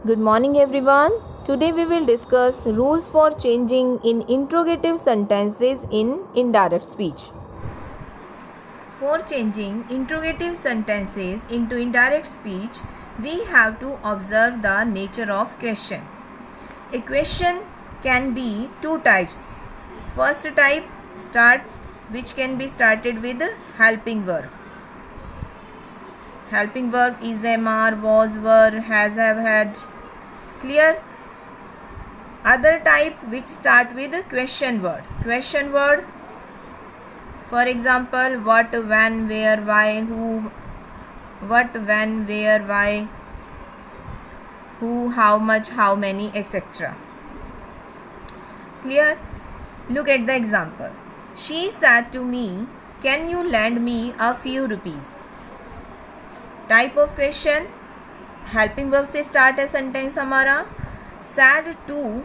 Good morning everyone. Today we will discuss rules for changing in interrogative sentences in indirect speech. For changing interrogative sentences into indirect speech, we have to observe the nature of question. A question can be two types. First type starts which can be started with helping verb. Helping verb is, am, are, was, were, has, have, had. Clear? Other type which start with question word. Question word, for example, what, when, where, why, who. What, when, where, why, who, how much, how many, etc. Clear? Look at the example. She said to me, can you lend me a few rupees? Type of question, helping verb से start है sentence हमारा. Said to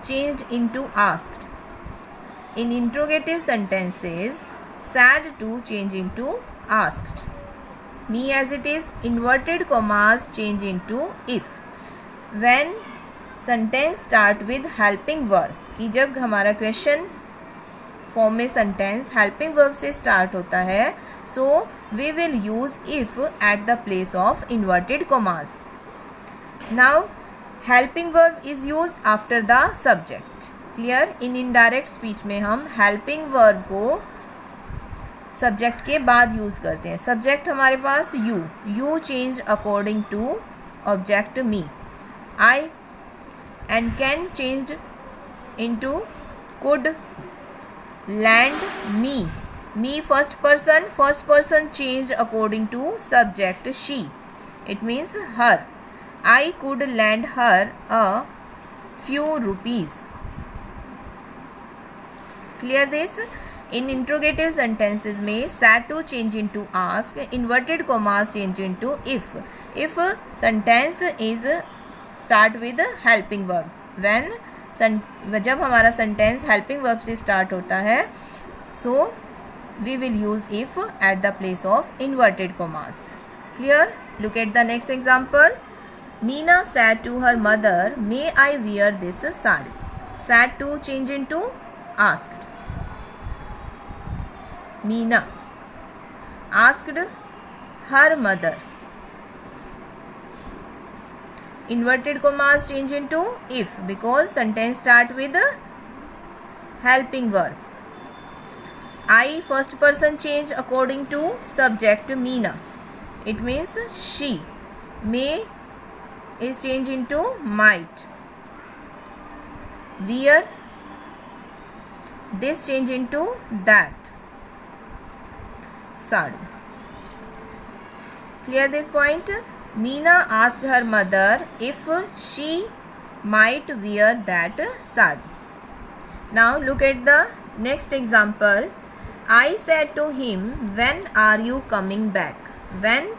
changed into asked. In interrogative sentences said to change into asked. Me as it is inverted commas change into if. When sentence start with helping verb, कि जब हमारा question form में sentence helping verb से start होता है, सो we will use if at the place of inverted commas. Now helping verb is used after the subject. Clear? In indirect speech में हम helping verb को subject के बाद use करते हैं. Subject हमारे पास you. You changed according to object me. I and can changed into could. Lend me. Me first person changed according to subject she. It means her. I could lend her a few rupees. Clear this? In interrogative sentences में said to change into ask, inverted commas change into if. If sentence is start with helping verb. When जब हमारा sentence helping verb से start होता है, so we will use if at the place of inverted commas. Clear? Look at the next example. Meena said to her mother, may I wear this sari? Said to change into asked. Meena asked her mother. Inverted commas change into if because sentence start with helping verb. I first person changed according to subject Meena. It means she. May is changed into might. Wear, this change into that. Sari. Clear this point? Meena asked her mother if she might wear that sari. Now look at the next example. I said to him, when are you coming back? When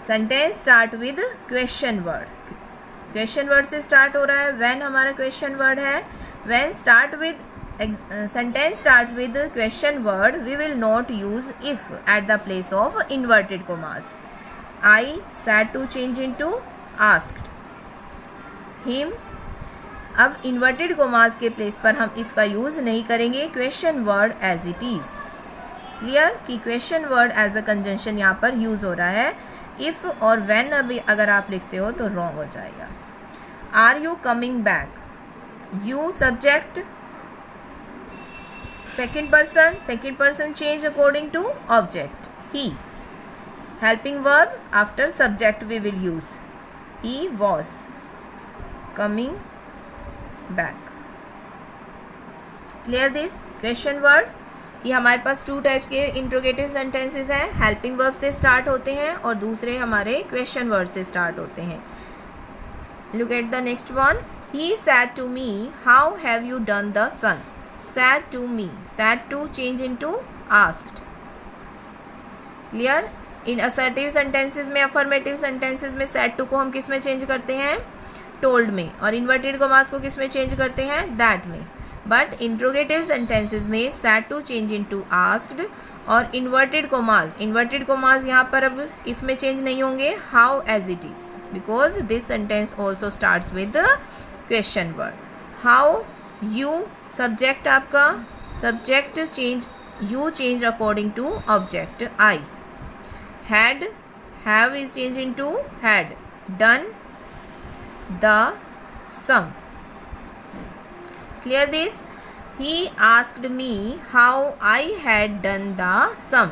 sentence start with question word. Question word से start हो रहा है. When हमारा question word है. When start with sentence starts with question word, we will not use if at the place of inverted commas. I said to change into asked. Him. अब inverted commas के place पर हम if का use नहीं करेंगे. Question word as it is. Clear? कि question word as a conjunction यहाँ पर यूज़ हो रहा है. इफ़ और व्हेन अभी अगर आप लिखते हो तो रॉन्ग हो जाएगा. Are you coming back? You subject, second person change according to object he. Helping verb after subject we will use. He was coming back. Clear this? Question word कि हमारे पास टू टाइप्स के interrogative sentences हैं. Helping verb से start होते हैं और दूसरे हमारे क्वेश्चन वर्ड से स्टार्ट होते हैं. Look at the next one. He said to me, how have you done the sun? Said to me. Said to change into asked. Clear? In assertive sentences में, affirmative sentences में said to को हम किस में change करते हैं? Told में. और इन्वर्टेड कॉमास को किस में चेंज करते हैं? दैट में. बट इंट्रोगेटिव सेंटेंसेस में said to change into asked और इन्वर्टेड कोमाज यहाँ पर अब इफ में चेंज नहीं होंगे, how as it is, because this sentence also starts with question word. How, you subject आपका, subject change, you change according to object I. Had, have is change into had. Done the same. Clear this? He asked me how I had done the sum.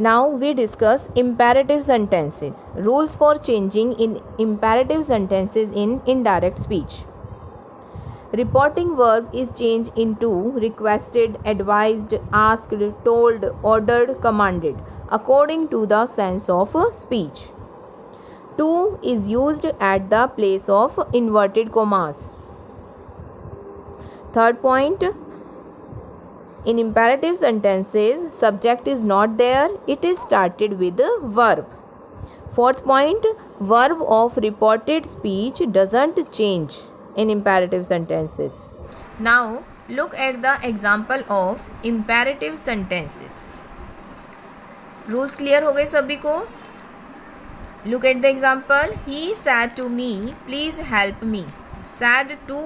Now we discuss imperative sentences. Rules for changing in imperative sentences in indirect speech. Reporting verb is changed into requested, advised, asked, told, ordered, commanded according to the sense of speech. To is used at the place of inverted commas. Third point, in imperative sentences, subject is not there, it is started with a verb. Fourth point, verb of reported speech doesn't change in imperative sentences. Now, look at the example of imperative sentences. Rules clear हो गए सभी को? Look at the example. He said to me, please help me. Said to,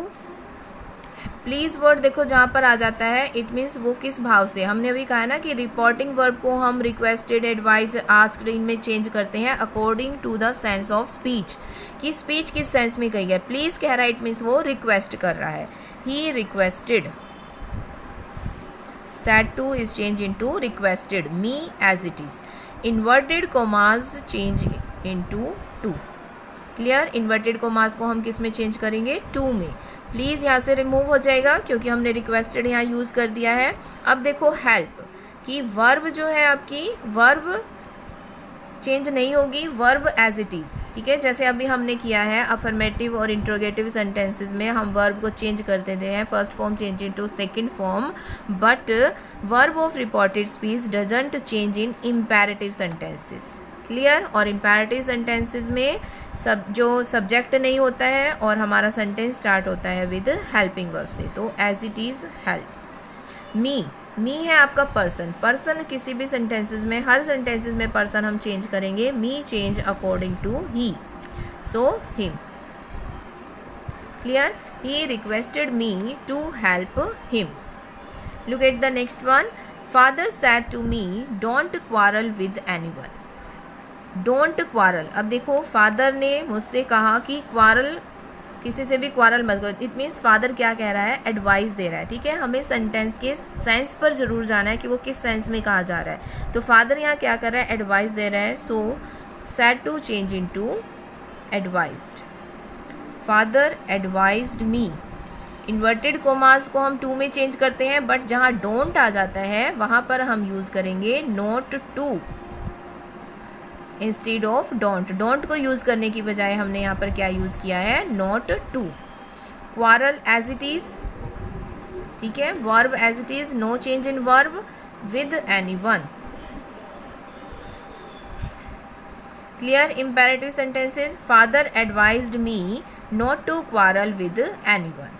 please word देखो जहाँ पर आ जाता है, it means वो किस भाव से. हमने अभी कहा ना कि रिपोर्टिंग वर्ब को हम रिक्वेस्टेड, एडवाइज, आस्क्ड इनमें चेंज करते हैं according to the sense of speech, कि स्पीच किस सेंस में कही है. प्लीज़ कह रहा है, इट मीन्स वो रिक्वेस्ट कर रहा है. He requested. Said to is change into requested. Me as it is. Inverted commas change into to. Clear? Inverted commas को हम किस में चेंज करेंगे? टू में. प्लीज़ यहाँ से रिमूव हो जाएगा क्योंकि हमने रिक्वेस्टेड यहाँ यूज़ कर दिया है. अब देखो हेल्प कि वर्ब जो है आपकी, वर्ब चेंज नहीं होगी, वर्ब एज इट इज़. ठीक है, जैसे अभी हमने किया है अफर्मेटिव और इंट्रोगेटिव सेंटेंसेस में हम वर्ब को चेंज कर देते हैं, first form change into second form, but verb of reported speech doesn't change in imperative sentences. Clear? और इम्पेरेटिव सेंटेंसेस में जो सब्जेक्ट नहीं होता है और हमारा सेंटेंस स्टार्ट होता है विद हेल्पिंग वर्ब से, तो as it is help. Me है आपका पर्सन किसी भी सेंटेंसेस में, हर सेंटेंसेस में पर्सन हम चेंज करेंगे. Me change according to he, so him. Clear? He requested me to help him. Look at the next one. Father said to me don't quarrel with anyone. Don't quarrel. अब देखो, father ने मुझसे कहा कि quarrel, किसी से भी quarrel मत करो. इट मीन्स फादर क्या कह रहा है? एडवाइस दे रहा है. ठीक है, हमें सेंटेंस के सेंस पर जरूर जाना है कि वो किस सेंस में कहा जा रहा है. तो फादर यहाँ क्या कर रहा है? एडवाइस दे रहा है. So said to change into advised. Father advised me. Inverted commas को हम टू में चेंज करते हैं, बट जहाँ डोंट आ जाता है वहाँ पर हम यूज़ करेंगे not to instead of don't. Don't को यूज़ करने की बजाय हमने यहाँ पर क्या यूज़ किया है? Not to. Quarrel as it is. ठीक है, verb as it is, no change in verb, with any one. Clear? Imperative sentences. Father advised me not to quarrel with any one.